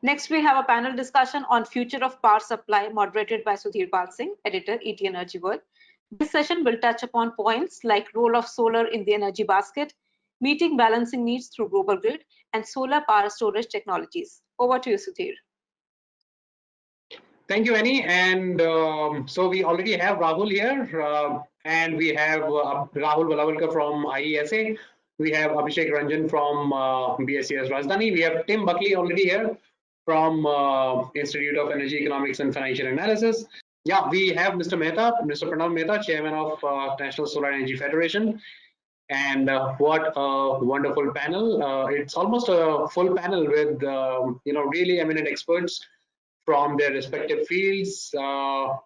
Next, we have a panel discussion on future of power supply moderated by Sudhir Pal Singh, editor, ETEnergyworld. This session will touch upon points like role of solar in the energy basket, meeting balancing needs through global grid, and solar power storage technologies. Over to you, Sudhir. Thank you, Annie. And so we already have Rahul here, and we have Rahul Valavalkar from IESA. We have Abhishek Ranjan from BSES Rajdhani. We have Tim Buckley already here from Institute of Energy Economics and Financial Analysis. Yeah, we have Mr. Mehta, Mr. Pranav Mehta, Chairman of National Solar Energy Federation. And what a wonderful panel. It's almost a full panel with really eminent experts from their respective fields, who are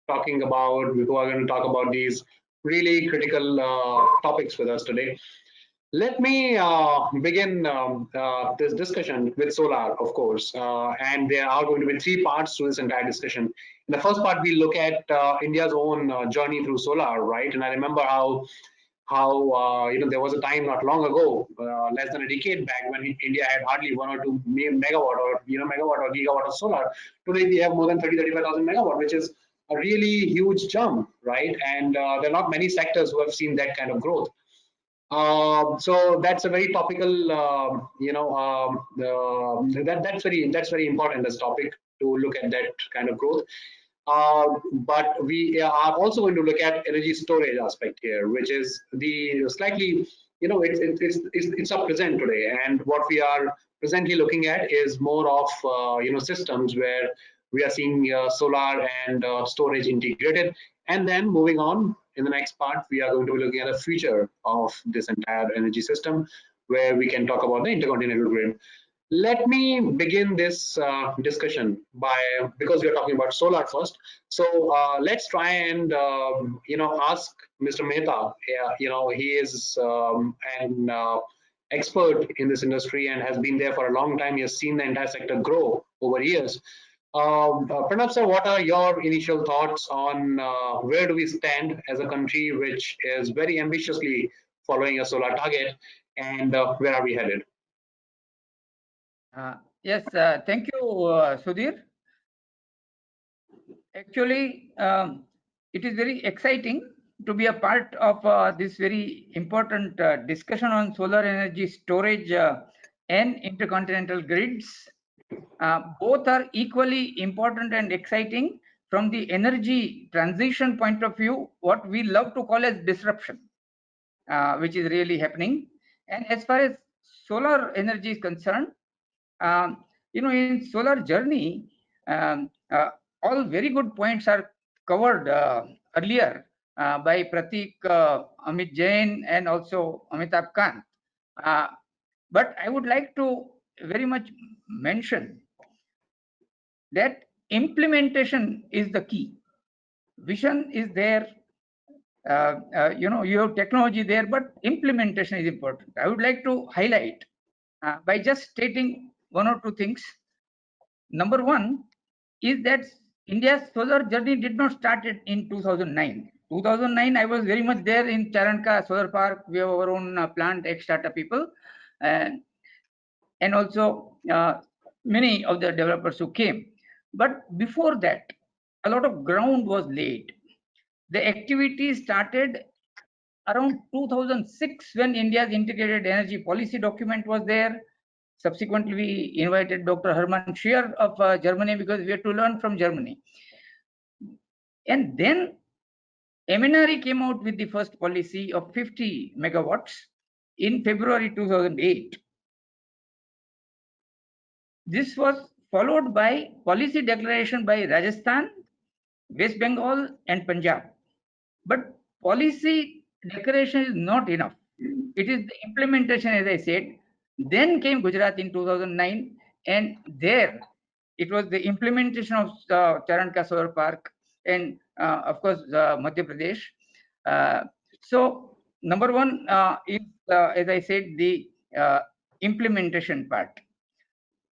going to talk about these really critical topics with us today. Let me begin this discussion with solar, of course, and there are going to be three parts to this entire discussion. In the first part, we look at India's own journey through solar, right? And I remember how there was a time not long ago, less than a decade back, when India had hardly 1 or 2 megawatt or megawatt or gigawatt of solar. Today we have more than 35,000 megawatt, which is a really huge jump, right? And there are not many sectors who have seen that kind of growth. So that's a very topical, that's very important as topic to look at that kind of growth. But we are also going to look at energy storage aspect here, which is the slightly, it's up present today. And what we are presently looking at is more of, systems where we are seeing solar and storage integrated. And then moving on in the next part, we are going to be looking at a future of this entire energy system, where we can talk about the intercontinental grid. Let me begin this discussion because we are talking about solar first. So let's try and ask Mr. Mehta. He is an expert in this industry and has been there for a long time. He has seen the entire sector grow over years. Pranav sir, what are your initial thoughts on where do we stand as a country which is very ambitiously following a solar target, and where are we headed? Yes, thank you, Sudhir. Actually, it is very exciting to be a part of this very important discussion on solar energy storage and intercontinental grids. Both are equally important and exciting from the energy transition point of view, what we love to call as disruption, which is really happening. And as far as solar energy is concerned, in solar journey, all very good points are covered earlier by Pratik, Amit Jain, and also Amitabh Kant. But I would like to very much mention that implementation is the key. Vision is there, you have technology there, but implementation is important. I would like to highlight by just stating one or two things. Number one is that India's solar journey did not start in 2009. 2009, I was very much there in Charanka Solar Park. We have our own plant, ex-Tata people, and also many of the developers who came. But before that, a lot of ground was laid. The activity started around 2006 when India's integrated energy policy document was there. Subsequently, we invited Dr. Hermann Scheer of Germany because we had to learn from Germany. And then ETEnergy came out with the first policy of 50 megawatts in February 2008. This was followed by policy declaration by Rajasthan, West Bengal, and Punjab. But policy declaration is not enough. It is the implementation, as I said. Then came Gujarat in 2009, and there it was the implementation of Charanka Solar Park and, of course, Madhya Pradesh. So, number one is, as I said, the implementation part.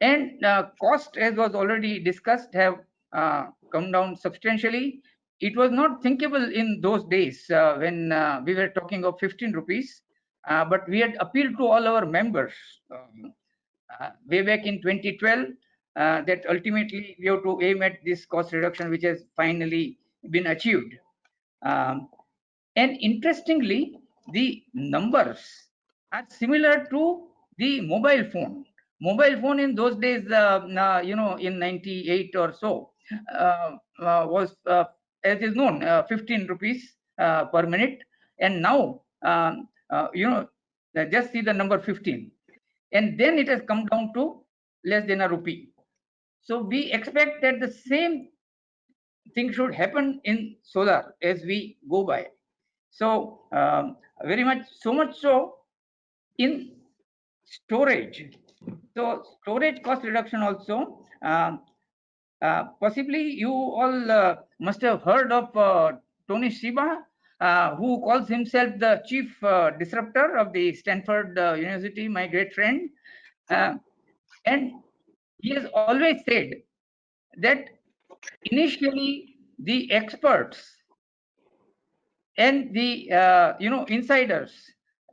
And cost, as was already discussed, have come down substantially. It was not thinkable in those days when we were talking of 15 rupees, but we had appealed to all our members way back in 2012. that ultimately we have to aim at this cost reduction, which has finally been achieved. And interestingly, the numbers are similar to the mobile phone. Mobile phone in those days, in 98 or so, was, as is known, 15 rupees per minute. And now, just see the number 15. And then it has come down to less than a rupee. So we expect that the same thing should happen in solar as we go by. So very much, so much so in storage. So storage cost reduction also, possibly you all must have heard of Tony Shiba, who calls himself the chief disruptor of the Stanford University, my great friend. And he has always said that initially the experts and the insiders,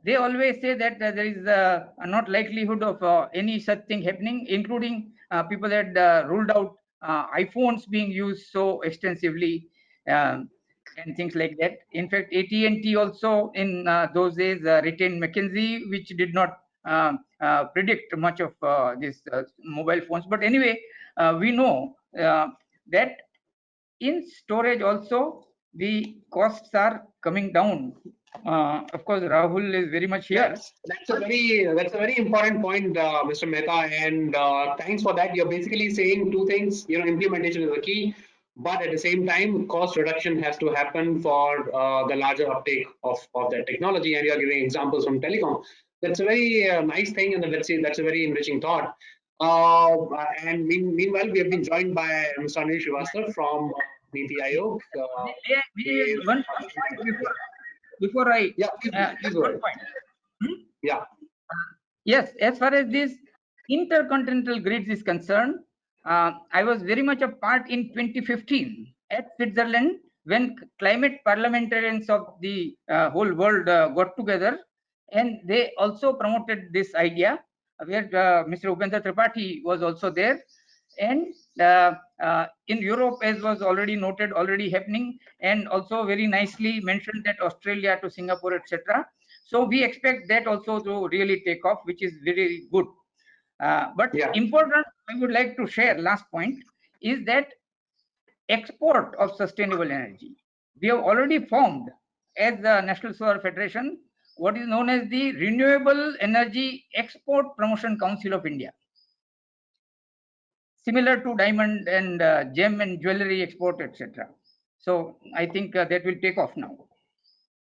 they always say that there is not likelihood of any such thing happening, including people had ruled out iPhones being used so extensively and things like that. In fact, AT&T also in those days retained McKinsey, which did not predict much of this mobile phones. But anyway, we know that in storage also the costs are coming down. Of course, Rahul is very much here. That's a very important point, Mr. Mehta, and thanks for that. You're basically saying two things. Implementation is the key, but at the same time, cost reduction has to happen for the larger uptake of that technology. And you're giving examples from telecom. That's a very nice thing, and that's a very enriching thought. And meanwhile, we have been joined by Mr. Anil Srivastava from NITI Aayog. One point before I please go ahead. Yeah. Yes, as far as this intercontinental grids is concerned, I was very much a part in 2015 at Switzerland when climate parliamentarians of the whole world got together, and they also promoted this idea where Mr. Upendra Tripathi was also there. And in Europe, as was already noted, already happening, and also very nicely mentioned that Australia to Singapore, etc. So we expect that also to really take off, which is very good. But important, I would like to share, last point, is that export of sustainable energy. We have already formed, as the National Solar Federation, what is known as the Renewable Energy Export Promotion Council of India, similar to diamond and gem and jewelry export, etc. So I think that will take off now.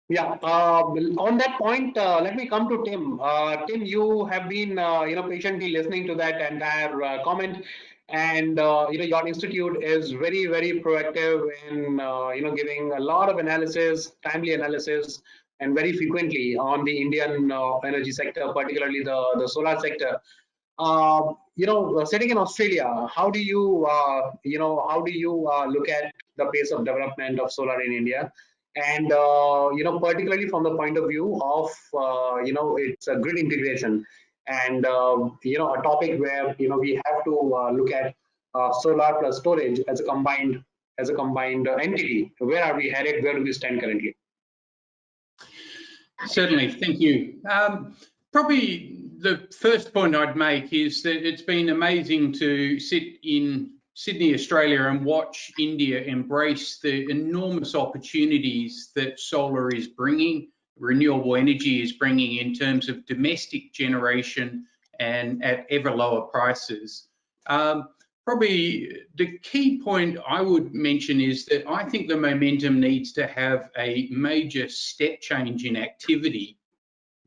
Yeah. On that point, let me come to Tim. Tim, you have been patiently listening to that entire comment, and your institute is very, very proactive in giving a lot of analysis, timely analysis, and very frequently on the Indian energy sector, particularly the solar sector. Sitting in Australia, how do you look at the pace of development of solar in India? And particularly from the point of view of it's a grid integration, and a topic where we have to look at solar plus storage as a combined entity. Where are we headed? Where do we stand currently? Certainly, thank you. Probably the first point I'd make is that it's been amazing to sit in Sydney, Australia, and watch India embrace the enormous opportunities that solar is bringing, renewable energy is bringing in terms of domestic generation and at ever lower prices. Probably the key point I would mention is that I think the momentum needs to have a major step change in activity.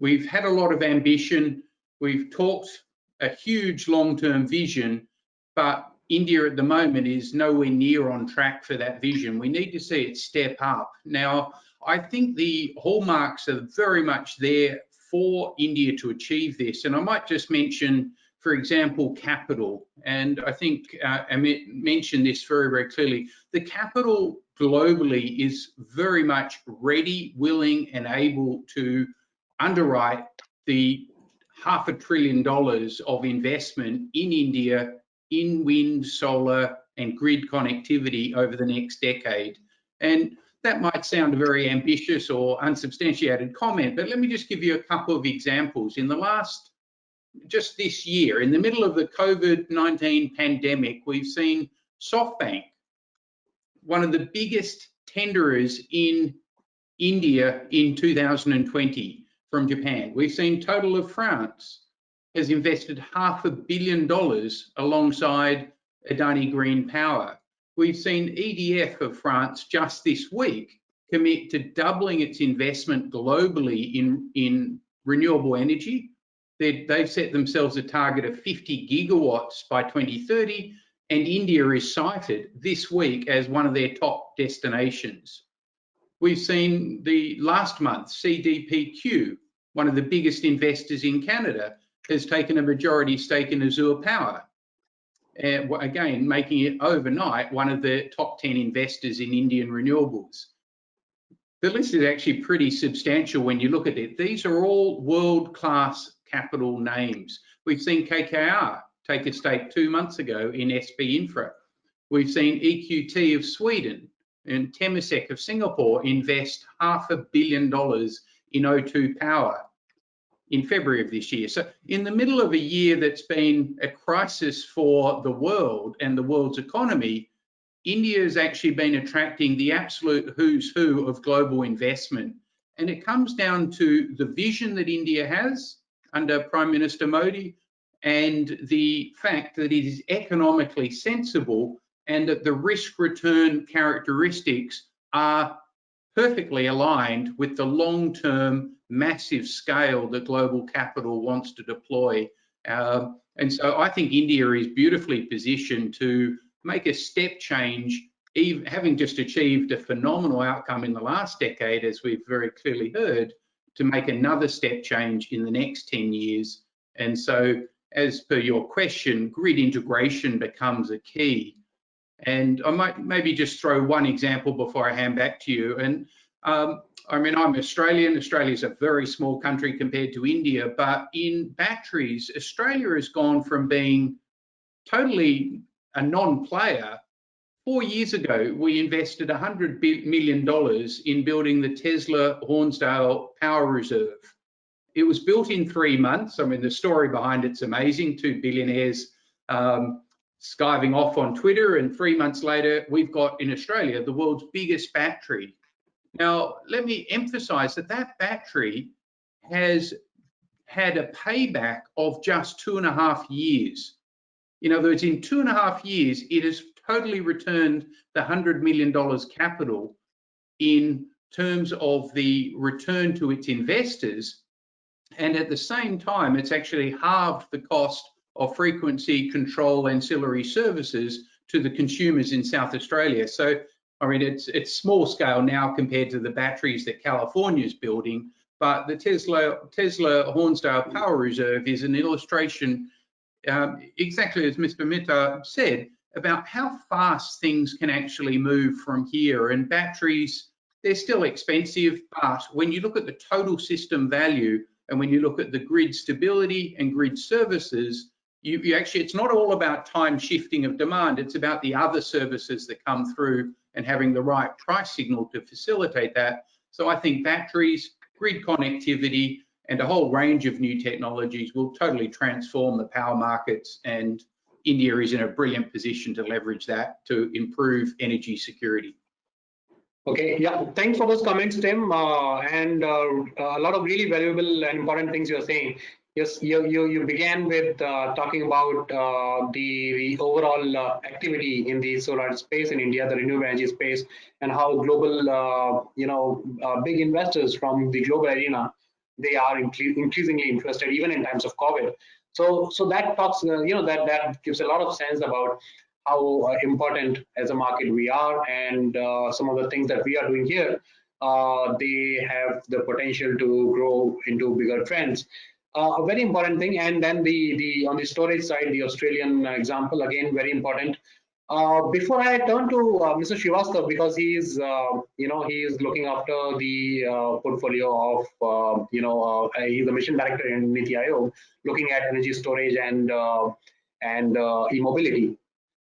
We've had a lot of ambition, we've talked a huge long-term vision, but India at the moment is nowhere near on track for that vision. We need to see it step up. Now, I think the hallmarks are very much there for India to achieve this. And I might just mention, for example, capital. And I think Amit mentioned this very, very clearly. The capital globally is very much ready, willing, and able to underwrite the $500 billion of investment in India in wind, solar, and grid connectivity over the next decade. And that might sound a very ambitious or unsubstantiated comment, but let me just give you a couple of examples. In the last, just this year, in the middle of the COVID-19 pandemic, we've seen SoftBank, one of the biggest tenderers in India in 2020 from Japan. We've seen Total of France has invested $500 million alongside Adani Green Power. We've seen EDF of France just this week commit to doubling its investment globally in renewable energy. They've set themselves a target of 50 gigawatts by 2030, and India is cited this week as one of their top destinations. We've seen the last month, CDPQ, one of the biggest investors in Canada, has taken a majority stake in Azure Power, again, making it overnight one of the top 10 investors in Indian renewables. The list is actually pretty substantial when you look at it. These are all world-class capital names. We've seen KKR take a stake 2 months ago in SP Infra. We've seen EQT of Sweden and Temasek of Singapore invest $500 million in O2 Power in February of this year. So in the middle of a year that's been a crisis for the world and the world's economy, India has actually been attracting the absolute who's who of global investment. And it comes down to the vision that India has under Prime Minister Modi and the fact that it is economically sensible and that the risk-return characteristics are perfectly aligned with the long-term massive scale that global capital wants to deploy. And so I think India is beautifully positioned to make a step change, even having just achieved a phenomenal outcome in the last decade, as we've very clearly heard, to make another step change in the next 10 years. And so, as per your question, grid integration becomes a key. And I might maybe just throw one example before I hand back to you. And I mean, I'm Australian. Australia is a very small country compared to India, but in batteries, Australia has gone from being totally a non-player. 4 years ago, we invested $100 million in building the Tesla Hornsdale Power Reserve. It was built in 3 months. I mean, the story behind it's amazing. 2 billionaires skiving off on Twitter, and 3 months later, we've got in Australia the world's biggest battery. Now, let me emphasize that that battery has had a payback of just 2.5 years. In other words, in 2.5 years, it has totally returned the $100 million capital in terms of the return to its investors. And at the same time, it's actually halved the cost of frequency control ancillary services to the consumers in South Australia. So, I mean, it's small scale now compared to the batteries that California is building, but the Tesla Hornsdale Power Reserve is an illustration, exactly as Mr. Mehta said, about how fast things can actually move from here. And batteries, they're still expensive, but when you look at the total system value and when you look at the grid stability and grid services, you actually, it's not all about time shifting of demand, it's about the other services that come through and having the right price signal to facilitate that. So I think batteries, grid connectivity, and a whole range of new technologies will totally transform the power markets, and India is in a brilliant position to leverage that to improve energy security. Okay, yeah, thanks for those comments, Tim, and a lot of really valuable and important things you're saying. Yes, you began with talking about the overall activity in the solar space in India, the renewable energy space, and how global, big investors from the global arena, they are increasingly interested even in times of COVID. So that talks, that gives a lot of sense about how important as a market we are, and some of the things that we are doing here, they have the potential to grow into bigger trends. A very important thing. And then the on the storage side, the Australian example, again, very important. Before I turn to Mr. Srivastava, because he is looking after the portfolio of, he's the mission director in NITI Aayog, looking at energy storage and and e-mobility.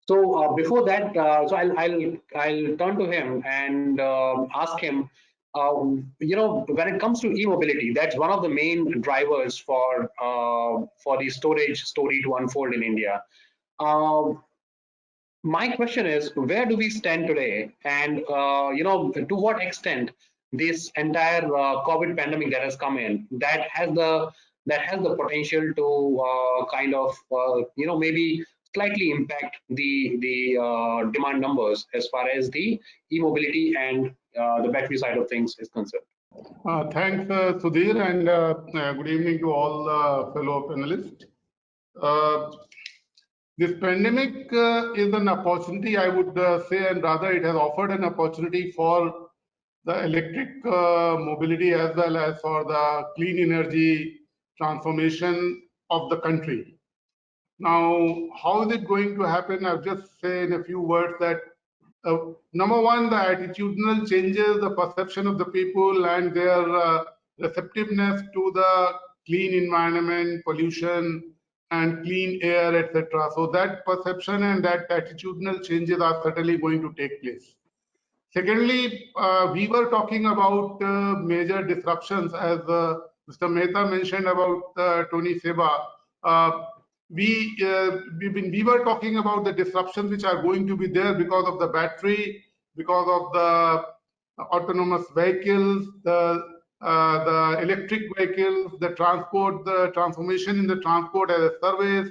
So before that, so I'll turn to him and ask him. When it comes to e-mobility, that's one of the main drivers for the storage story to unfold in India. Um, my question is, where do we stand today, and to what extent this entire COVID pandemic that has come in that has the potential to kind of maybe slightly impact the demand numbers as far as the e-mobility and the battery side of things is concerned. Thanks, Sudhir, and good evening to all fellow panelists. This pandemic is an opportunity, I would say, and rather it has offered an opportunity for the electric mobility as well as for the clean energy transformation of the country. Now, how is it going to happen? I'll just say in a few words that number one, the attitudinal changes, the perception of the people and their receptiveness to the clean environment, pollution, and clean air, etc. So that perception and that attitudinal changes are certainly going to take place. Secondly, we were talking about major disruptions, as Mr. Mehta mentioned about Tony Seba. We were talking about the disruptions which are going to be there because of the battery, because of the autonomous vehicles, the electric vehicles, the transport, the transformation in the transport as a service,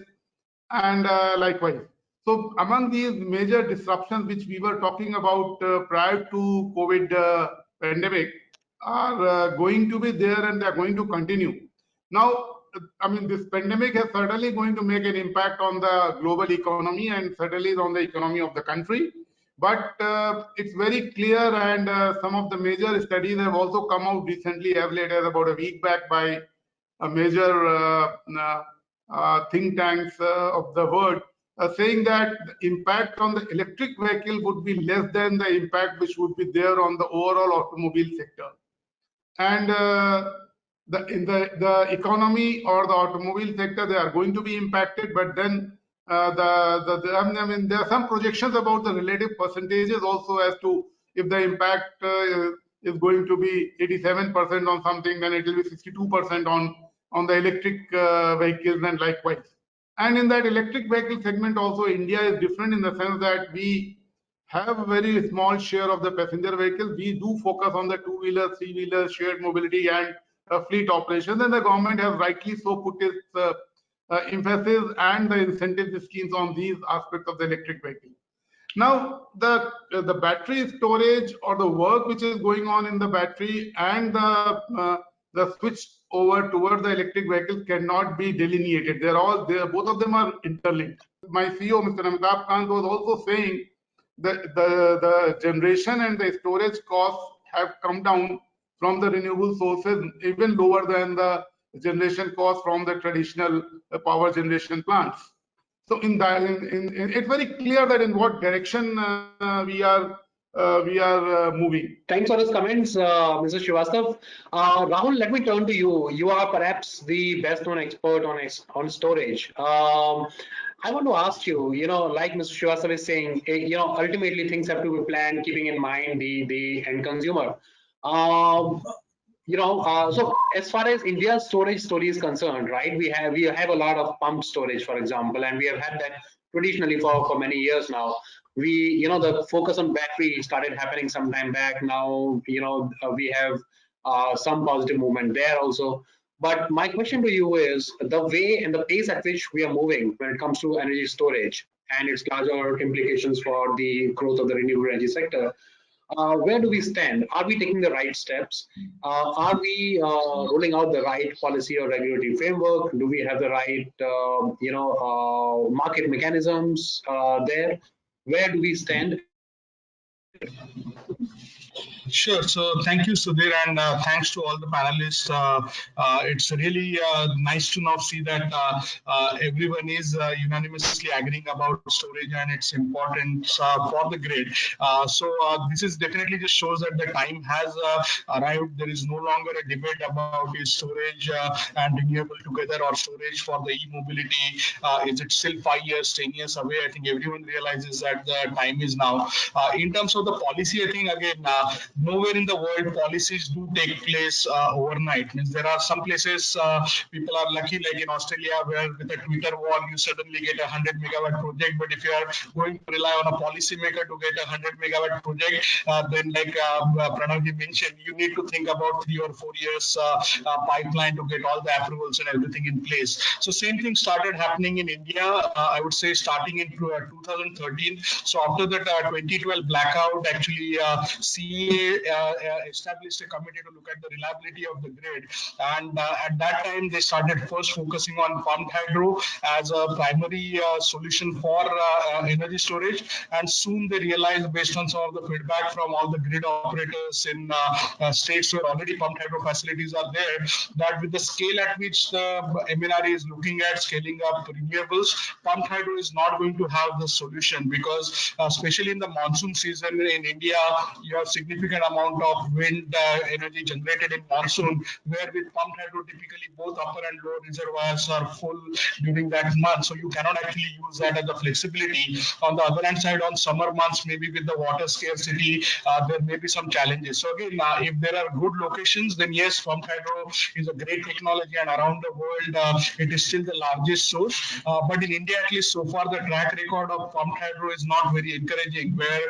and likewise. So among these major disruptions which we were talking about prior to COVID pandemic are going to be there and they are going to continue. Now, I mean, this pandemic is certainly going to make an impact on the global economy and certainly on the economy of the country. But it's very clear, and some of the major studies have also come out recently, as late as about a week back, by a major think tanks of the world, saying that the impact on the electric vehicle would be less than the impact which would be there on the overall automobile sector. And in the economy or the automobile sector, they are going to be impacted, but then I mean, there are some projections about the relative percentages also as to if the impact is going to be 87% on something, then it will be 62% on the electric vehicles and likewise. And in that electric vehicle segment also, India is different in the sense that we have a very small share of the passenger vehicles. We do focus on the two-wheeler, three-wheeler, shared mobility and fleet operations, and the government has rightly so put its emphasis and the incentive schemes on these aspects of the electric vehicle. Now, the battery storage or the work which is going on in the battery and the switch over towards the electric vehicles cannot be delineated. They're all there. Both of them are interlinked. My CEO, Mr. Amitabh Kant, was also saying that the generation and the storage costs have come down from the renewable sources, even lower than the generation cost from the traditional power generation plants. So in that, it's very clear that in what direction we are moving. Thanks for those comments, Mr. Srivastav. Rahul, let me turn to you. You are perhaps the best known expert on storage. I want to ask you, like Mr. Srivastav is saying, ultimately things have to be planned, keeping in mind the end consumer. So as far as India's storage story is concerned, right, we have a lot of pumped storage, for example, and we have had that traditionally for many years now. The focus on battery started happening some time back. Now, we have some positive movement there also. But my question to you is the way and the pace at which we are moving when it comes to energy storage and its larger implications for the growth of the renewable energy sector. Where do we stand? Are we taking the right steps? Are we rolling out the right policy or regulatory framework? Do we have the right, market mechanisms there? Where do we stand? Sure. So thank you, Sudhir, and thanks to all the panelists. It's really nice to now see that everyone is unanimously agreeing about storage and its importance for the grid. This is definitely just shows that the time has arrived. There is no longer a debate about is storage and renewable together or storage for the e-mobility. Is it still 5 years, 10 years away? I think everyone realizes that the time is now. In terms of the policy, I think again, nowhere in the world policies do take place overnight. Means there are some places people are lucky, like in Australia, where with a Twitter wall you suddenly get a 100 megawatt project. But if you are going to rely on a policymaker to get a 100 megawatt project, then like Pranavji mentioned, you need to think about 3 or 4 years pipeline to get all the approvals and everything in place. So same thing started happening in India. I would say starting in 2013. So after that 2012 blackout, actually CEA established a committee to look at the reliability of the grid, and at that time they started first focusing on pumped hydro as a primary solution for energy storage, and soon they realized, based on some of the feedback from all the grid operators in states where already pumped hydro facilities are there, that with the scale at which the MNRE is looking at scaling up renewables, pumped hydro is not going to have the solution, because especially in the monsoon season in India, you have significant amount of wind energy generated in monsoon, where with pumped hydro typically both upper and lower reservoirs are full during that month, so you cannot actually use that as a flexibility. On the other hand side, on summer months, maybe with the water scarcity, there may be some challenges. So again, if there are good locations, then yes, pumped hydro is a great technology, and around the world it is still the largest source. But in India, at least so far, the track record of pumped hydro is not very encouraging, where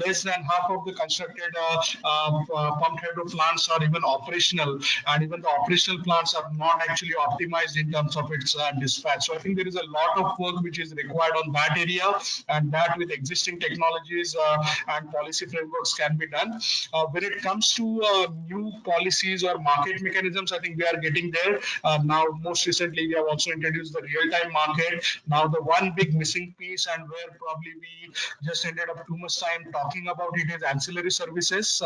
less than half of the constructed pumped hydro plants are even operational, and even the operational plants are not actually optimized in terms of its dispatch. So I think there is a lot of work which is required on that area, and that with existing technologies and policy frameworks can be done. When it comes to new policies or market mechanisms, I think we are getting there. Now, most recently, we have also introduced the real-time market. Now, the one big missing piece, and where probably we just ended up too much time talking about it, is ancillary services.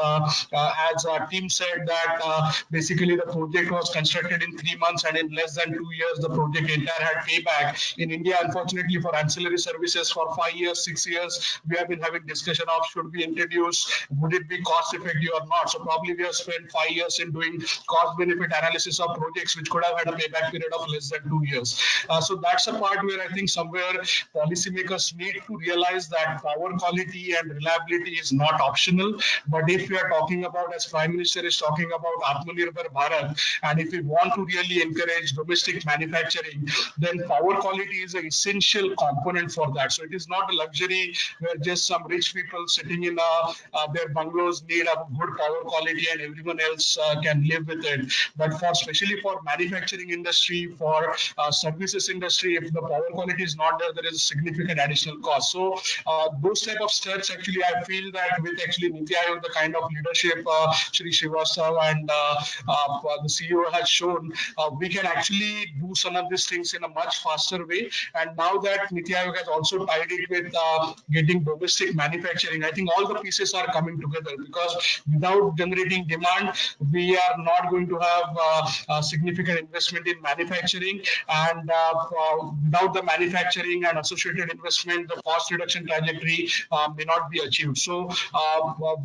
As our team said that basically the project was constructed in 3 months, and in less than 2 years, the project entire had payback. In India, unfortunately, for ancillary services for 5 years, 6 years, we have been having discussion of should we introduce, would it be cost effective or not. So probably we have spent 5 years in doing cost benefit analysis of projects which could have had a payback period of less than 2 years. So that's a part where I think somewhere policymakers need to realize that power quality and reliability is not optional. But if we are talking about, as Prime Minister is talking about, Atmanirbhar Bharat, and if we want to really encourage domestic manufacturing, then power quality is an essential component for that. So it is not a luxury where just some rich people sitting in their bungalows need a good power quality and everyone else can live with it. But for especially for manufacturing industry, for services industry, if the power quality is not there, there is a significant additional cost. So those type of steps, actually, I feel that with actually Niti Aayog, the kind of leadership Shri Srivastava and the CEO has shown, we can actually do some of these things in a much faster way. And now that Niti Aayog has also tied it with getting domestic manufacturing, I think all the pieces are coming together, because without generating demand, we are not going to have a significant investment in manufacturing, and without the manufacturing and associated investment, the cost reduction trajectory may not be achieved. So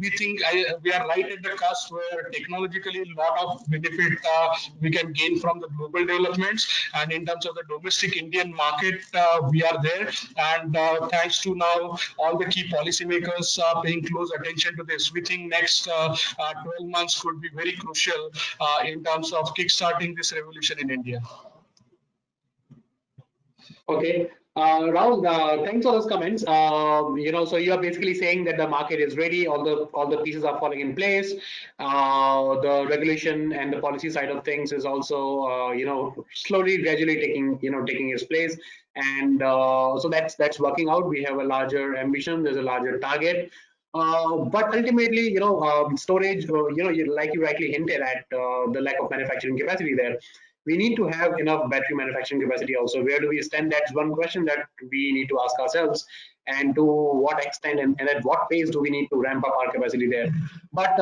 we think we are right at the cusp where technologically a lot of benefit we can gain from the global developments, and in terms of the domestic Indian market, we are there. And thanks to now all the key policymakers paying close attention to this, we think next 12 months could be very crucial in terms of kickstarting this revolution in India. Okay. Rahul, thanks for those comments. So you are basically saying that the market is ready, all the pieces are falling in place. The regulation and the policy side of things is also, slowly, gradually taking its place, and so that's working out. We have a larger ambition. There's a larger target. But ultimately, storage, like you rightly hinted at, the lack of manufacturing capacity there. We need to have enough battery manufacturing capacity also. Where do we stand? That's one question that we need to ask ourselves. and to what extent and at what pace do we need to ramp up our capacity there. But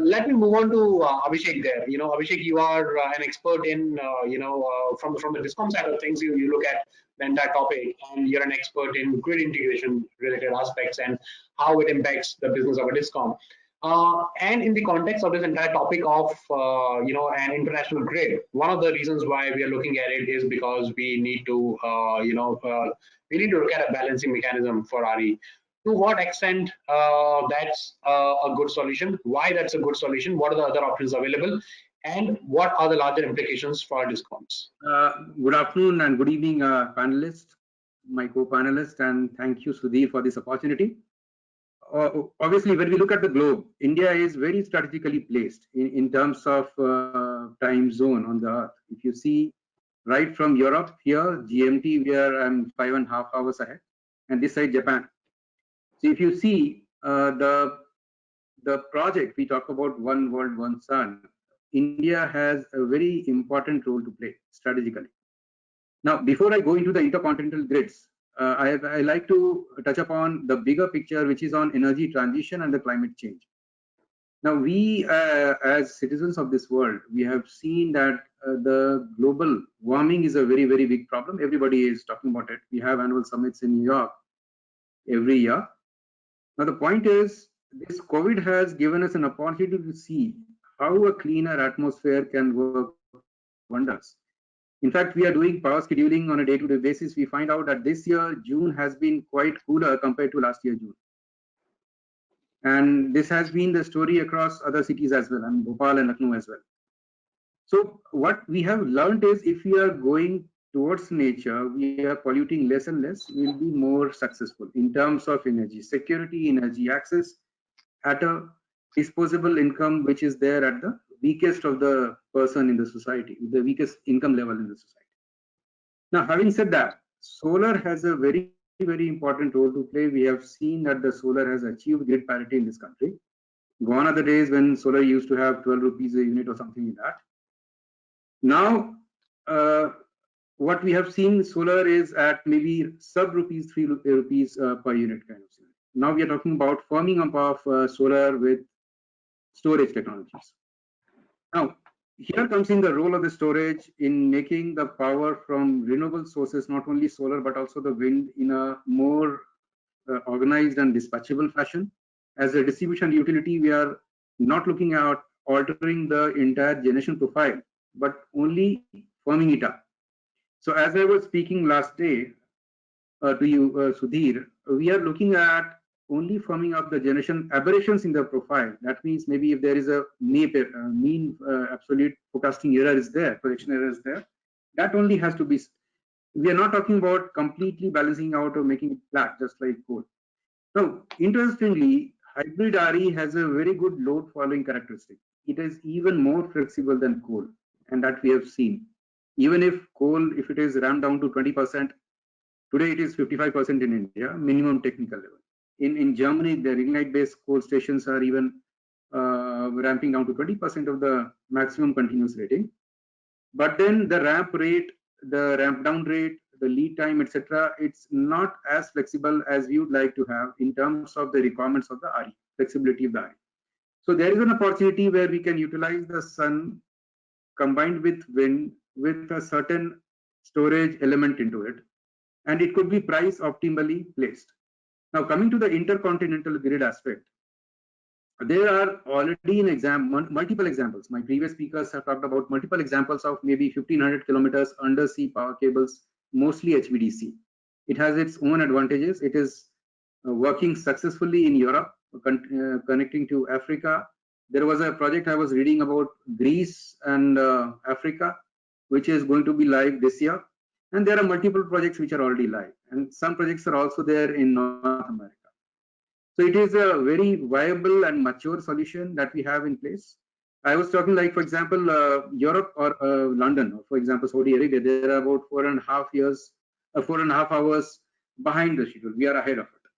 let me move on to Abhishek there. Abhishek, you are an expert in, from the DISCOM side of things, you look at the entire topic, and you're an expert in grid integration related aspects and how it impacts the business of a DISCOM. And in the context of this entire topic of an international grid, one of the reasons why we are looking at it is because we need to look at a balancing mechanism for RE. To what extent that's a good solution? Why that's a good solution? What are the other options available? And what are the larger implications for DISCOMs? Good afternoon and good evening, panelists, my co-panelists, and thank you, Sudhir, for this opportunity. Obviously, when we look at the globe, India is very strategically placed in terms of time zone on the earth. If you see, right from Europe here, GMT, where I'm 5.5 hours ahead, and this side Japan. So if you see the project we talk about, One World, One Sun, India has a very important role to play strategically. Now, before I go into the intercontinental grids, I like to touch upon the bigger picture, which is on energy transition and the climate change. Now, we as citizens of this world, we have seen that the global warming is a very, very big problem. Everybody is talking about it. We have annual summits in New York every year. Now, the point is, this COVID has given us an opportunity to see how a cleaner atmosphere can work wonders. In fact, we are doing power scheduling on a day-to-day basis. We find out that this year, June has been quite cooler compared to last year, June. And this has been the story across other cities as well, and Bhopal and Lucknow as well. So what we have learned is if we are going towards nature, we are polluting less and less, we will be more successful in terms of energy security, energy access at a disposable income, which is there at the weakest of the person in the society, the weakest income level in the society. Now, having said that, solar has a very, very important role to play. We have seen that the solar has achieved grid parity in this country. Gone are the days when solar used to have 12 rupees a unit or something like that. Now, what we have seen, solar is at maybe sub rupees, 3 rupees per unit kind of thing. Now we are talking about firming up of solar with storage technologies. Now, here comes in the role of the storage in making the power from renewable sources, not only solar, but also the wind, in a more organized and dispatchable fashion. As a distribution utility, we are not looking at altering the entire generation profile, but only firming it up. So as I was speaking last day to you, Sudhir, we are looking at only firming up the generation aberrations in the profile. That means maybe if there is a mean absolute forecasting error is there, projection error is there, that only has to be. We are not talking about completely balancing out or making it flat, just like coal. Now, interestingly, hybrid RE has a very good load following characteristic. It is even more flexible than coal, and that we have seen. Even if coal, if it is ramped down to 20%, today it is 55% in India, minimum technical level. In Germany, the lignite-based coal stations are even ramping down to 20% of the maximum continuous rating. But then the ramp rate, the ramp down rate, the lead time, etc., it's not as flexible as we would like to have in terms of the requirements of the RE, flexibility of the RE. So there is an opportunity where we can utilize the sun combined with wind with a certain storage element into it, and it could be price optimally placed. Now, coming to the intercontinental grid aspect, there are already multiple examples. My previous speakers have talked about multiple examples of maybe 1500 kilometers undersea power cables, mostly HVDC. It has its own advantages. It is working successfully in Europe, connecting to Africa. There was a project I was reading about Greece and Africa, which is going to be live this year. And there are multiple projects which are already live, and some projects are also there in North America. So it is a very viable and mature solution that we have in place. I was talking, like, for example, Europe or London, or for example, Saudi Arabia, they are about 4.5 hours behind the schedule. We are ahead of it.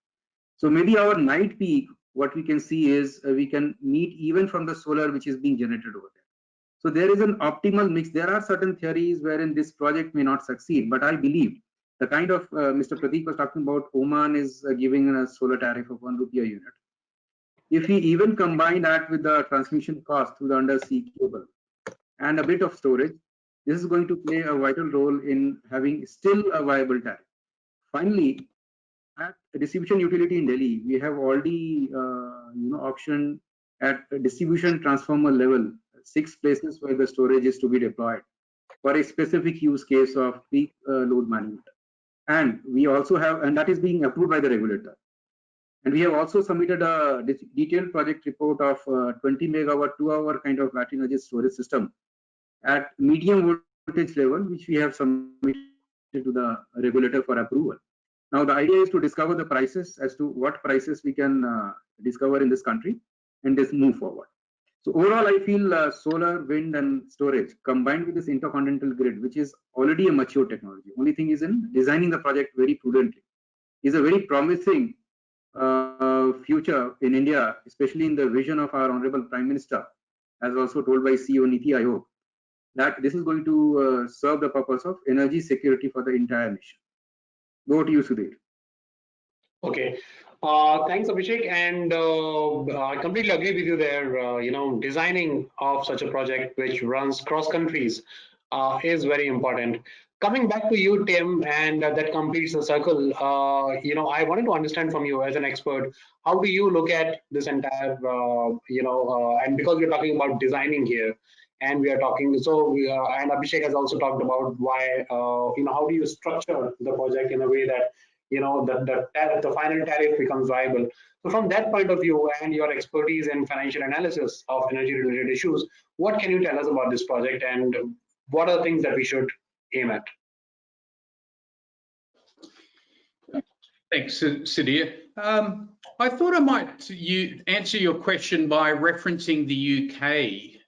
So maybe our night peak, what we can see is we can meet even from the solar which is being generated over there. So there is an optimal mix. There are certain theories wherein this project may not succeed, but I believe The kind of Mr. Pradeep was talking about, Oman is giving a solar tariff of 1 rupee a unit. If we even combine that with the transmission cost through the undersea cable and a bit of storage, this is going to play a vital role in having still a viable tariff. Finally, at a distribution utility in Delhi, we have already optioned at a distribution transformer level 6 places where the storage is to be deployed for a specific use case of peak load management. And we also have, and that is being approved by the regulator. And we have also submitted a detailed project report of 20 megawatt 2-hour kind of battery energy storage system at medium voltage level, which we have submitted to the regulator for approval. Now, the idea is to discover the prices as to what prices we can discover in this country and just move forward. So overall, I feel solar, wind, and storage combined with this intercontinental grid, which is already a mature technology. Only thing is in designing the project very prudently, is a very promising future in India, especially in the vision of our Honorable Prime Minister, as also told by CEO Niti Aayog, that this is going to serve the purpose of energy security for the entire nation. Over to you, Sudhir. Okay. Thanks, Abhishek. And I completely agree with you there. Designing of such a project which runs cross countries is very important. Coming back to you, Tim, and that completes the circle. I wanted to understand from you as an expert, how do you look at this entire, and because we're talking about designing here, and we are talking, and Abhishek has also talked about why, how do you structure the project in a way that, the final tariff becomes viable. So from that point of view and your expertise in financial analysis of energy related issues, what can you tell us about this project and what are the things that we should aim at? Thanks, Sudhir. I thought I might answer your question by referencing the UK.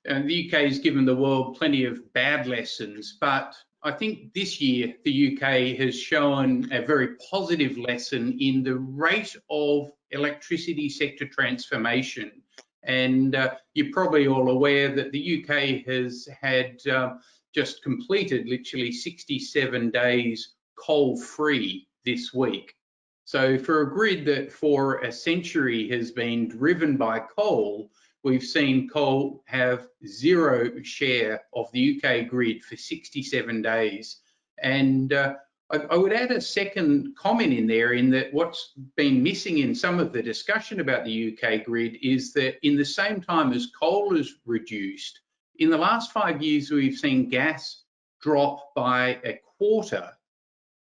And the UK has given the world plenty of bad lessons, but I think this year the UK has shown a very positive lesson in the rate of electricity sector transformation. And you're probably all aware that the UK has had just completed literally 67 days coal-free this week. So for a grid that for a century has been driven by coal, we've seen coal have zero share of the UK grid for 67 days. And I would add a second comment in there, in that what's been missing in some of the discussion about the UK grid is that in the same time as coal is reduced, in the last 5 years, we've seen gas drop by a quarter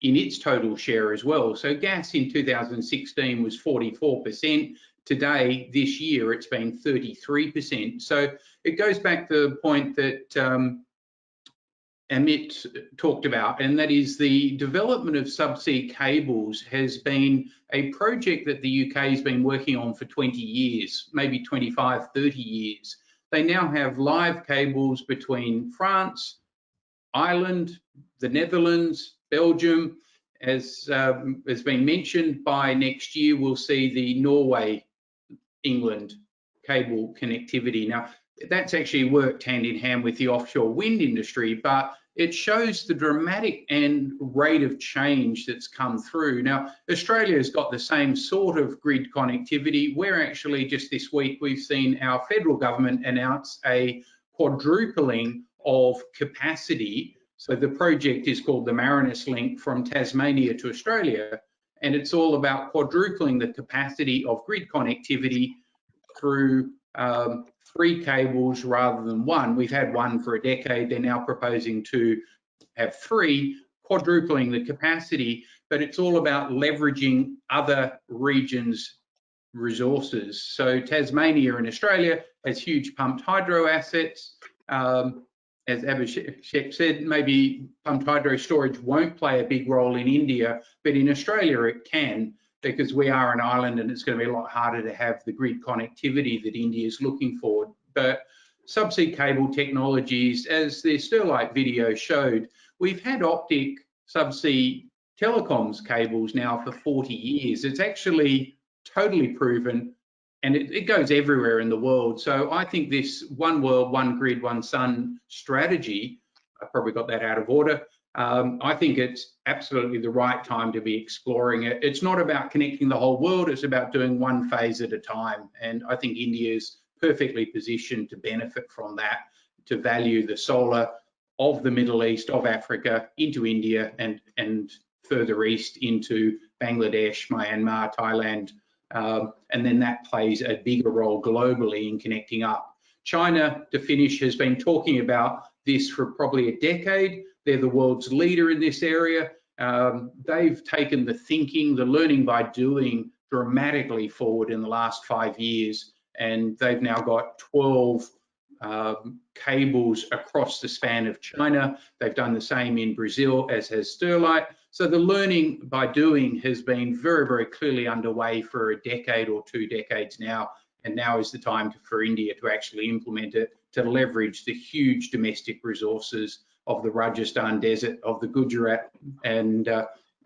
in its total share as well. So gas in 2016 was 44%. Today, this year, it's been 33%. So it goes back to the point that Amit talked about, and that is the development of subsea cables has been a project that the UK has been working on for 20 years, maybe 25, 30 years. They now have live cables between France, Ireland, the Netherlands, Belgium. As has been mentioned, by next year, we'll see the Norway-England cable connectivity. Now, that's actually worked hand in hand with the offshore wind industry, but it shows the dramatic and rate of change that's come through. Now, Australia's got the same sort of grid connectivity. We're actually, just this week, we've seen our federal government announce a quadrupling of capacity. So the project is called the Marinus Link from Tasmania to Australia, and it's all about quadrupling the capacity of grid connectivity through 3 cables rather than 1. We've had 1 for a decade. They're now proposing to have 3, quadrupling the capacity, but it's all about leveraging other regions' resources. So Tasmania in Australia has huge pumped hydro assets. As Abhishek said, maybe pumped hydro storage won't play a big role in India, but in Australia it can, because we are an island and it's going to be a lot harder to have the grid connectivity that India is looking for. But subsea cable technologies, as the Sterlite video showed, we've had optic subsea telecoms cables now for 40 years. It's actually totally proven, and it goes everywhere in the world. So I think this one world, one grid, one sun strategy, I probably got that out of order, I think it's absolutely the right time to be exploring it. It's not about connecting the whole world, it's about doing one phase at a time. And I think India is perfectly positioned to benefit from that, to value the solar of the Middle East, of Africa, into India and further east into Bangladesh, Myanmar, Thailand. And then that plays a bigger role globally in connecting up. China, to finish, has been talking about this for probably a decade. They're the world's leader in this area. They've taken the thinking, the learning by doing dramatically forward in the last 5 years. And they've now got 12 cables across the span of China. They've done the same in Brazil, as has Sterlite. So the learning by doing has been very, very clearly underway for a decade or 2 decades now. And now is the time for India to actually implement it, to leverage the huge domestic resources of the Rajasthan desert, of the Gujarat, and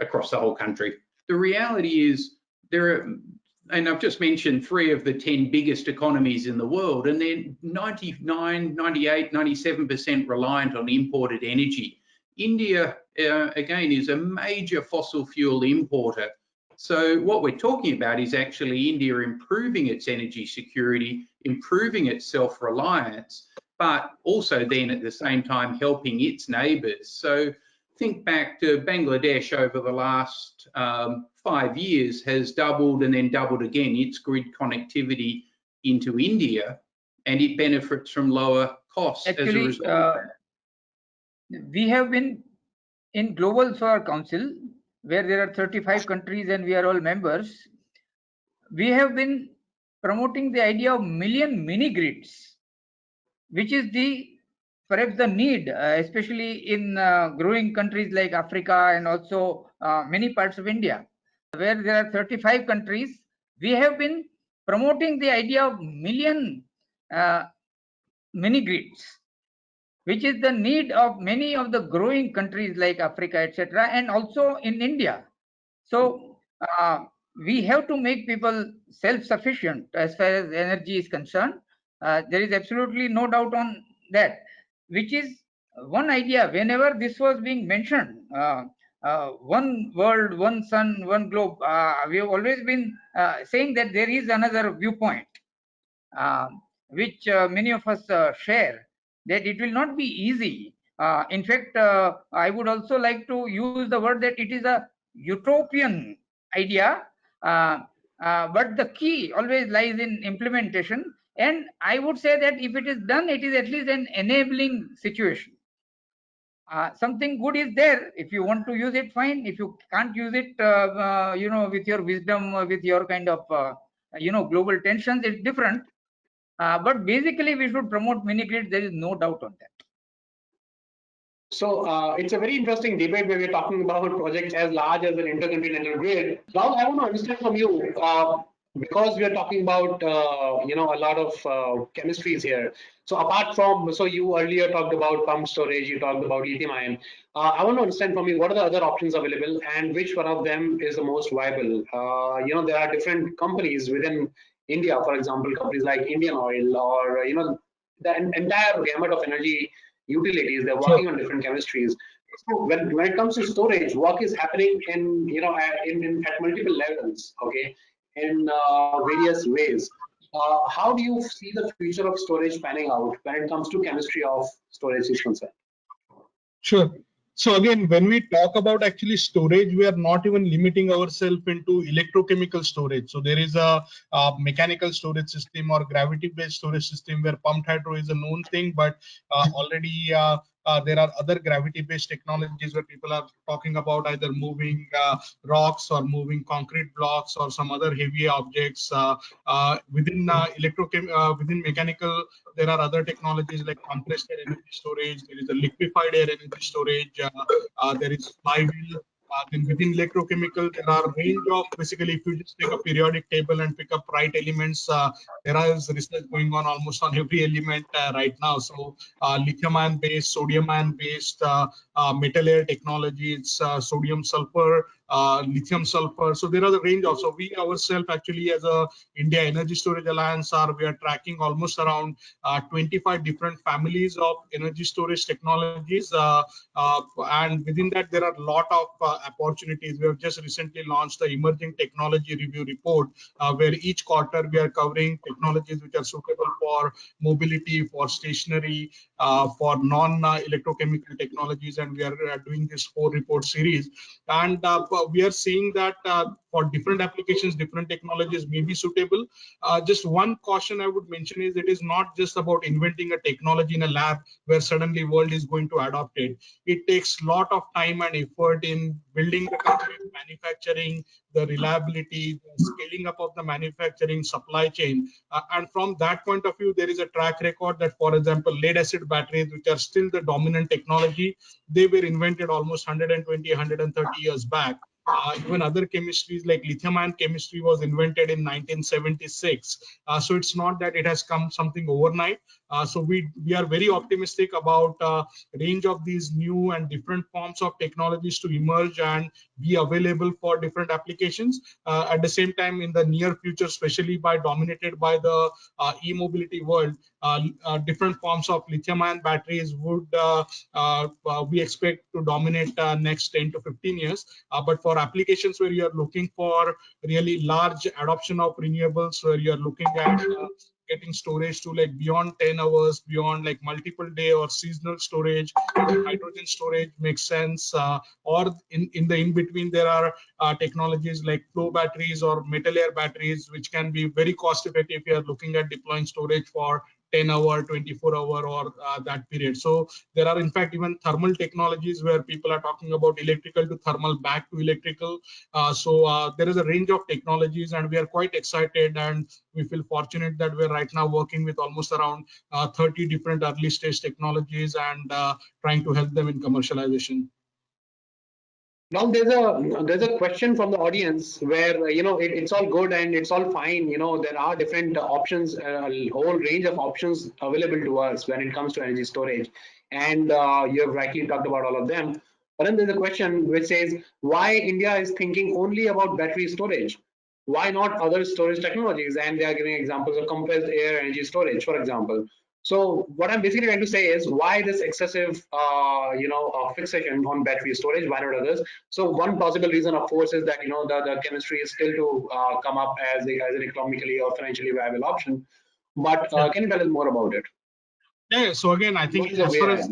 across the whole country. The reality is there are, and I've just mentioned 3 of the 10 biggest economies in the world, and they're 99, 98, 97% reliant on imported energy. India, again, is a major fossil fuel importer. So what we're talking about is actually India improving its energy security, improving its self-reliance, but also then at the same time helping its neighbours. So think back to Bangladesh over the last 5 years has doubled and then doubled again its grid connectivity into India, and it benefits from lower costs as a result. We have been in Global Solar Council, where there are 35 countries and we are all members. We have been promoting the idea of million mini grids, which is perhaps the need, especially in growing countries like Africa and also many parts of India, where there are 35 countries. We have been promoting the idea of million mini grids, which is the need of many of the growing countries like Africa, etc., and also in India. So we have to make people self-sufficient as far as energy is concerned. There is absolutely no doubt on that, which is one idea. Whenever this was being mentioned, one world, one sun, one globe, we have always been saying that there is another viewpoint, which many of us share, that it will not be easy. In fact, I would also like to use the word that it is a utopian idea, but the key always lies in implementation. And I would say that if it is done, it is at least an enabling situation. Something good is there. If you want to use it, fine. If you can't use it, with your wisdom, with your kind of, global tensions, it's different. But basically, we should promote mini grids. There is no doubt on that. So it's a very interesting debate where we're talking about projects as large as an intercontinental grid. Now, I want to understand from you, because we are talking about a lot of chemistries here. So apart from, so you earlier talked about pump storage, you talked about lithium ion. I want to understand from you, what are the other options available and which one of them is the most viable? There are different companies within India, for example, companies like Indian Oil, or the entire gamut of energy utilities. They're working on different chemistries. So when it comes to storage, work is happening in at multiple levels, okay, in various ways. How do you see the future of storage panning out when it comes to chemistry of storage is concerned? Sure. So again, when we talk about actually storage, we are not even limiting ourselves into electrochemical storage. So there is a mechanical storage system or gravity-based storage system where pumped hydro is a known thing, but already there are other gravity-based technologies where people are talking about either moving rocks or moving concrete blocks or some other heavy objects. Within within mechanical, there are other technologies like compressed air energy storage. There is a liquefied air energy storage. There is flywheel. Then within electrochemical, there are a range of, basically, if you just take a periodic table and pick up right elements, there is research going on almost on every element right now. So lithium ion based, sodium ion based, metal air technology, it's sodium sulfur lithium sulfur. So there are the range of. So we ourselves actually as a India Energy Storage Alliance we are tracking almost around 25 different families of energy storage technologies, and within that there are a lot of opportunities. We have just recently launched the emerging technology review report, where each quarter we are covering technologies which are suitable for mobility, for stationary, for non-electrochemical technologies, and we are doing this 4-report series. And we are seeing that for different applications, different technologies may be suitable. Just one caution I would mention is it is not just about inventing a technology in a lab where suddenly world is going to adopt it. It takes a lot of time and effort in building the country, manufacturing, the reliability, the scaling up of the manufacturing supply chain. And from that point of view, there is a track record that, for example, lead acid batteries, which are still the dominant technology, they were invented almost 120, 130 years back. Even other chemistries like lithium-ion chemistry was invented in 1976. So it's not that it has come something overnight. So we are very optimistic about range of these new and different forms of technologies to emerge and be available for different applications. At the same time, in the near future, especially dominated by the e-mobility world, different forms of lithium-ion batteries would we expect to dominate next 10 to 15 years. But for applications where you are looking for really large adoption of renewables, where you are looking at getting storage to like beyond 10 hours, beyond like multiple day or seasonal storage, hydrogen storage makes sense. Or in the in-between, there are technologies like flow batteries or metal air batteries, which can be very cost effective if you are looking at deploying storage for 10-hour, 24-hour, or that period. So there are in fact even thermal technologies where people are talking about electrical to thermal back to electrical. So there is a range of technologies, and we are quite excited, and we feel fortunate that we're right now working with almost around 30 different early stage technologies and trying to help them in commercialization. Now there's a question from the audience where it's all good and it's all fine. There are different options, a whole range of options available to us when it comes to energy storage, and you have rightly talked about all of them. But then there's a question which says why India is thinking only about battery storage. Why not other storage technologies? And they are giving examples of compressed air energy storage, for example. So what I'm basically trying to say is why this excessive, fixation on battery storage? Why not others? So one possible reason, of course, is that the chemistry is still to come up as an economically or financially viable option. But can you tell us more about it? Yeah. So again, I think as far as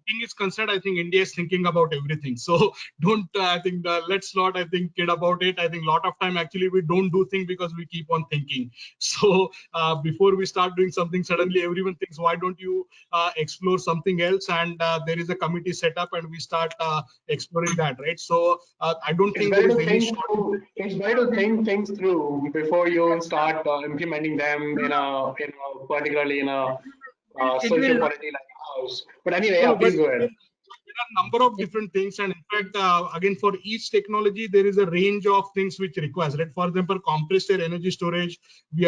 thing is concerned, I think India is thinking about everything. So don't, I think, let's not, I think, kid about it. I think a lot of time actually we don't do things because we keep on thinking. So before we start doing something, suddenly everyone thinks, why don't you explore something else? And there is a committee set up and we start exploring that, right? So I don't think there is any it's better to think things through before you start implementing them particularly in a social polity like ours. But anyway, yeah, please go ahead. There are a number of different things, and in fact, again, for each technology, there is a range of things which requires, right? For example, compressed air energy storage, we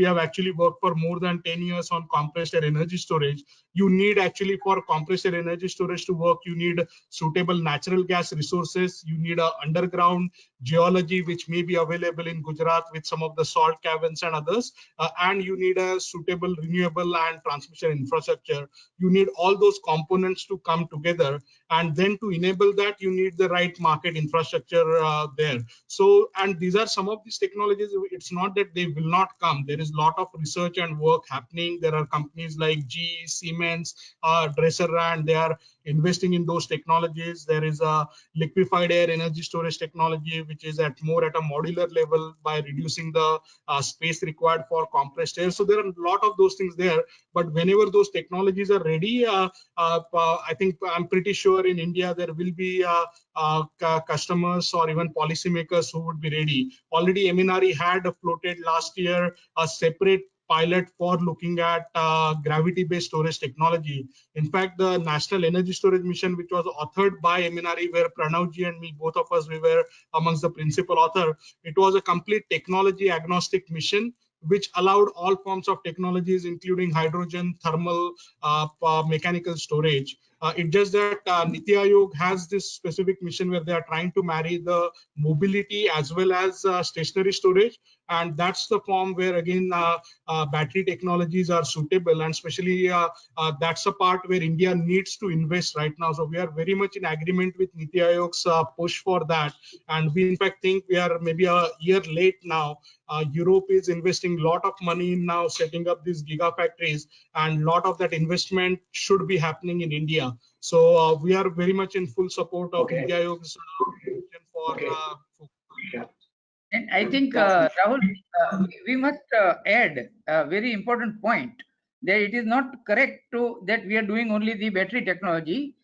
have actually worked for more than 10 years on compressed air energy storage. You need actually for compressed air energy storage to work, you need suitable natural gas resources, you need a underground geology, which may be available in Gujarat with some of the salt caverns and others, and you need a suitable renewable and transmission infrastructure. You need all those components to come together, and then to enable that, you need the right market infrastructure there. So, and these are some of these technologies. It's not that they will not come. There is a lot of research and work happening. There are companies like GE, Siemens, Dresser-Rand, they are investing in those technologies. There is a liquefied air energy storage technology, which is more at a modular level by reducing the space required for compressed air. So there are a lot of those things there. But whenever those technologies are ready, I think I'm pretty sure in India there will be customers or even policymakers who would be ready. Already MNRE had floated last year a separate pilot for looking at gravity-based storage technology. In fact, the National Energy Storage Mission, which was authored by MNRE, where Pranavji and me, both of us, we were amongst the principal author, it was a complete technology agnostic mission, which allowed all forms of technologies, including hydrogen, thermal, mechanical storage. It's just that Niti Aayog has this specific mission where they are trying to marry the mobility as well as stationary storage, and that's the form where again battery technologies are suitable, and especially that's a part where India needs to invest right now. So we are very much in agreement with Niti Aayog's push for that, and we in fact think we are maybe a year late now. Europe is investing a lot of money in now setting up these gigafactories, and a lot of that investment should be happening in India. So we are very much in full support of Niti Aayog's vision for. And I think, Rahul, we must add a very important point that it is not correct that we are doing only the battery technology.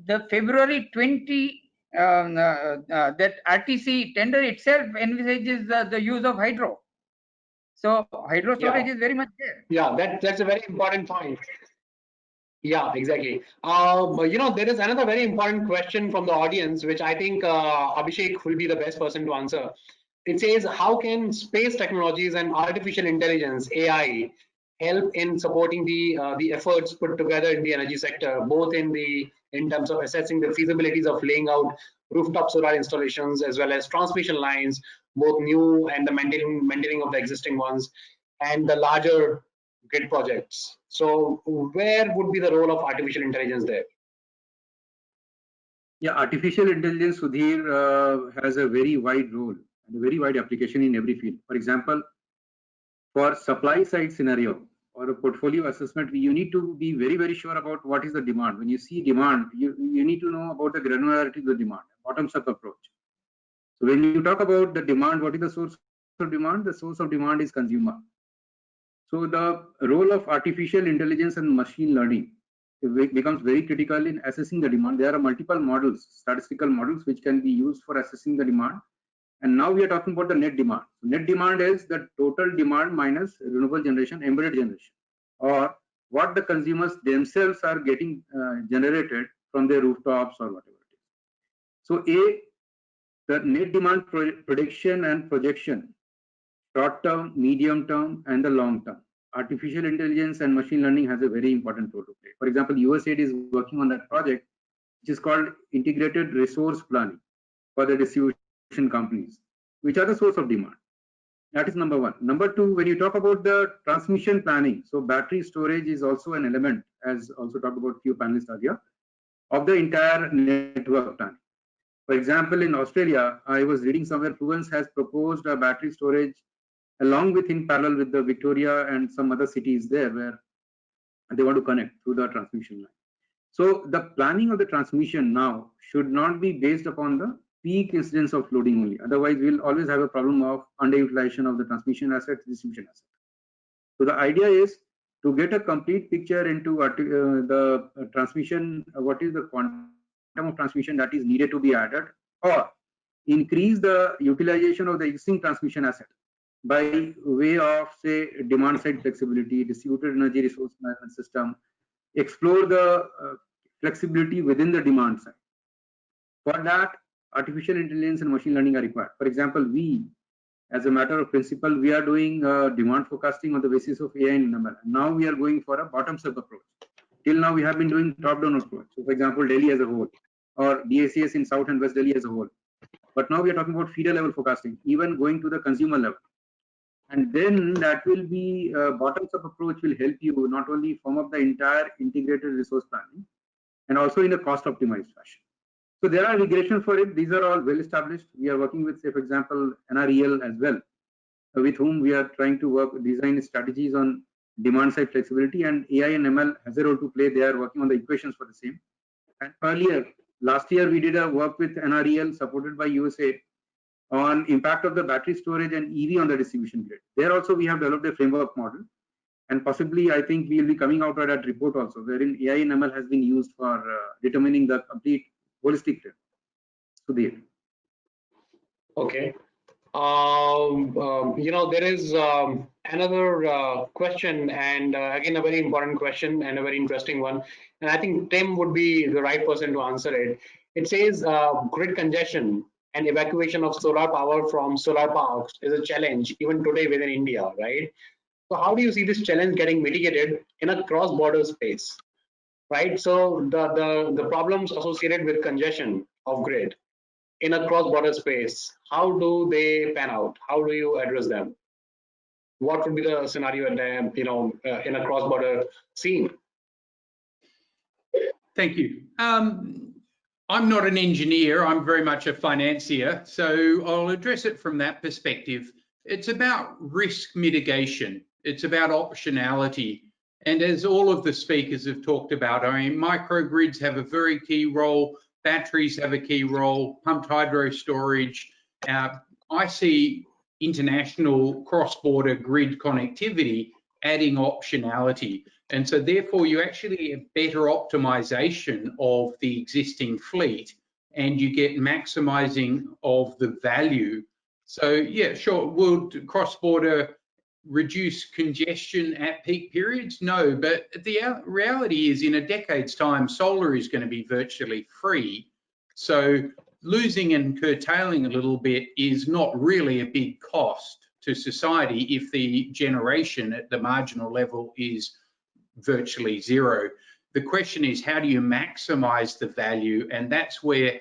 The February 20 that RTC tender itself envisages the use of hydro. So hydro storage is very much there. Yeah, that's a very important point. Yeah, exactly. There is another very important question from the audience, which I think Abhishek will be the best person to answer. It says, how can space technologies and artificial intelligence, AI, help in supporting the efforts put together in the energy sector, both in terms of assessing the feasibilities of laying out rooftop solar installations as well as transmission lines, both new and the maintaining of the existing ones, and the larger grid projects. So where would be the role of artificial intelligence there? Yeah, artificial intelligence, Sudhir, has a very wide role and a very wide application in every field. For example, for supply side scenario or a portfolio assessment, you need to be very, very sure about what is the demand. When you see demand, you need to know about the granularity of the demand, bottoms up approach. So when you talk about the demand, what is the source of demand? The source of demand is consumer. So the role of artificial intelligence and machine learning becomes very critical in assessing the demand. There are multiple models, statistical models, which can be used for assessing the demand. And now we are talking about the net demand. So net demand is the total demand minus renewable generation, embedded generation, or what the consumers themselves are getting generated from their rooftops or whatever it is. So the net demand prediction and projection, short term, medium term, and the long term. Artificial intelligence and machine learning has a very important role to play. For example, USAID is working on that project, which is called integrated resource planning for the distribution companies, which are the source of demand. That is number one. Number two, when you talk about the transmission planning, so battery storage is also an element, as also talked about few panelists earlier, of the entire network planning. For example, in Australia, I was reading somewhere Fluence has proposed a battery storage along with in parallel with the Victoria and some other cities there where they want to connect through the transmission line. So the planning of the transmission now should not be based upon the peak incidence of loading only. Otherwise, we'll always have a problem of underutilization of the transmission assets, distribution assets. So the idea is to get a complete picture into the transmission, what is the quantum of transmission that is needed to be added, or increase the utilization of the existing transmission asset by way of, say, demand side flexibility, distributed energy resource management system, explore the flexibility within the demand side. For that, artificial intelligence and machine learning are required. For example, we, as a matter of principle, we are doing demand forecasting on the basis of AI and ML. Now we are going for a bottoms-up approach. Till now, we have been doing top-down approach. So, for example, Delhi as a whole, or DACS in South and West Delhi as a whole. But now we are talking about feeder level forecasting, even going to the consumer level. And then that will be bottoms-up approach will help you not only form up the entire integrated resource planning, and also in a cost-optimized fashion. So there are regressions for it. These are all well established. We are working with, say, for example, NREL as well, with whom we are trying to design strategies on demand side flexibility, and AI and ML has a role to play. They are working on the equations for the same. And earlier, last year, we did a work with NREL supported by USAID on impact of the battery storage and EV on the distribution grid. There also we have developed a framework model, and possibly I think we will be coming out with that report also, wherein AI and ML has been used for determining the complete holistic framework. Sudhir. Okay. There is another question, and again, a very important question and a very interesting one. And I think Tim would be the right person to answer it. It says grid congestion and evacuation of solar power from solar parks is a challenge even today within India, right? So how do you see this challenge getting mitigated in a cross-border space? right? So the problems associated with congestion of grid in a cross-border space, how do they pan out? How do you address them? What would be the scenario in a cross-border scene? Thank you. I'm not an engineer, I'm very much a financier, so I'll address it from that perspective. It's about risk mitigation, it's about optionality. And as all of the speakers have talked about, I mean, microgrids have a very key role, batteries have a key role, pumped hydro storage. I see international cross-border grid connectivity adding optionality. And so therefore you actually have better optimization of the existing fleet and you get maximizing of the value. So yeah, sure, will cross-border reduce congestion at peak periods? No, but the reality is in a decade's time, solar is going to be virtually free. So losing and curtailing a little bit is not really a big cost to society if the generation at the marginal level is virtually zero. The question is, how do you maximize the value? And that's where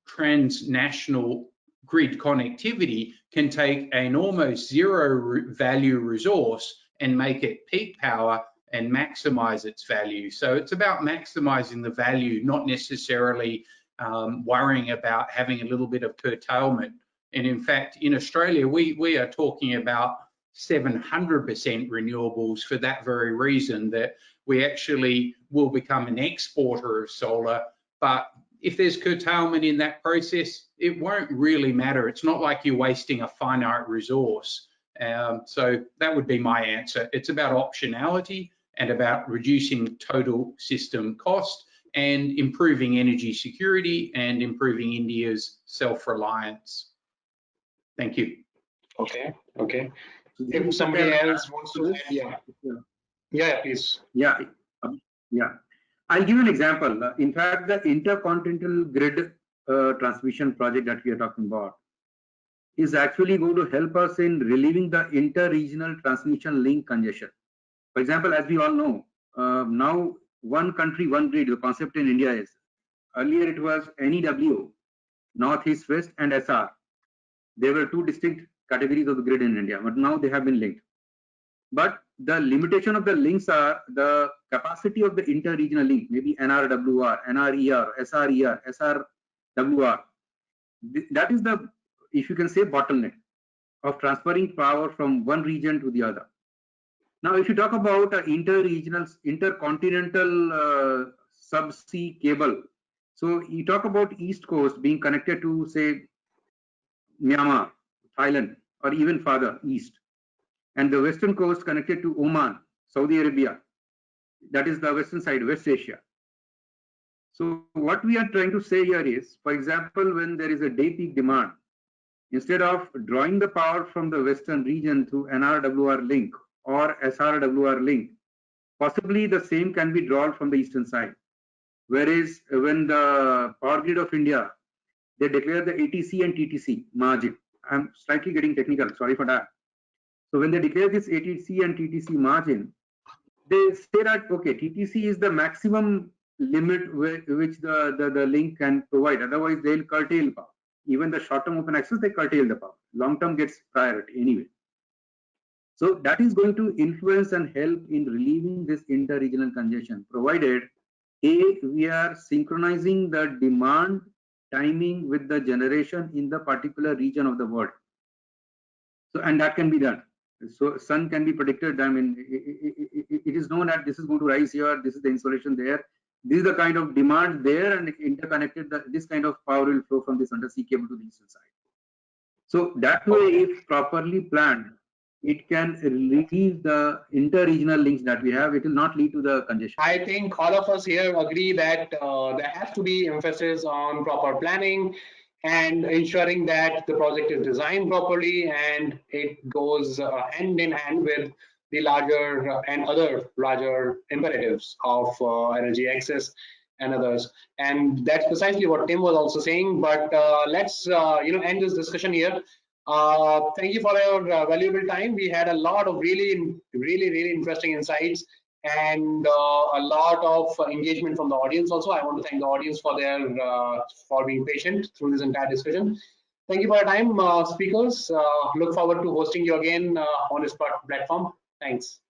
transnational grid connectivity can take an almost zero value resource and make it peak power and maximize its value. So it's about maximizing the value, not necessarily worrying about having a little bit of curtailment. And in fact, in Australia, we are talking about 700% renewables for that very reason, that we actually will become an exporter of solar. But if there's curtailment in that process, it won't really matter. It's not like you're wasting a finite resource. So that would be my answer. It's about optionality and about reducing total system cost and improving energy security and improving India's self-reliance. Thank you. Okay. If somebody else wants to add, yeah, please. Yeah. I'll give you an example. In fact, the intercontinental grid transmission project that we are talking about is actually going to help us in relieving the inter-regional transmission link congestion. For example, as we all know, now one country, one grid, the concept in India is, earlier it was NEW, North, East, West, and SR. There were two distinct categories of the grid in India, but now they have been linked. But the limitation of the links are the capacity of the inter-regional link, maybe NRWR, NRER, SRER, SRWR. That is the, if you can say, bottleneck of transferring power from one region to the other. Now, if you talk about inter-regional, intercontinental subsea cable, so you talk about East Coast being connected to, say, Myanmar, Thailand, or even farther east, and the western coast connected to Oman, Saudi Arabia. That is the western side, West Asia. So what we are trying to say here is, for example, when there is a day peak demand, instead of drawing the power from the western region through NRWR link or SRWR link, possibly the same can be drawn from the eastern side. Whereas when the Power Grid of India, they declare the ATC and TTC margin. I'm slightly getting technical, sorry for that. So when they declare this ATC and TTC margin, they say that, okay, TTC is the maximum limit which the link can provide. Otherwise, they'll curtail power. Even the short-term open access, they curtail the power. Long-term gets priority anyway. So that is going to influence and help in relieving this inter-regional congestion, provided we are synchronizing the demand timing with the generation in the particular region of the world. So, and that can be done. So sun can be predicted. I mean, it is known that this is going to rise here, this is the insolation there, this is the kind of demand there, and interconnected, this kind of power will flow from this undersea cable to the eastern side. So that way, if properly planned, it can relieve the inter-regional links that we have. It will not lead to the congestion. I think all of us here agree that there has to be emphasis on proper planning and ensuring that the project is designed properly and it goes hand in hand with the larger and other larger imperatives of energy access and others. And that's precisely what Tim was also saying. But let's end this discussion here. Thank you for your valuable time. We had a lot of really interesting insights and a lot of engagement from the audience also. I want to thank the audience for their for being patient through this entire discussion. Thank you for your time, speakers. Look forward to hosting you again on this platform. Thanks.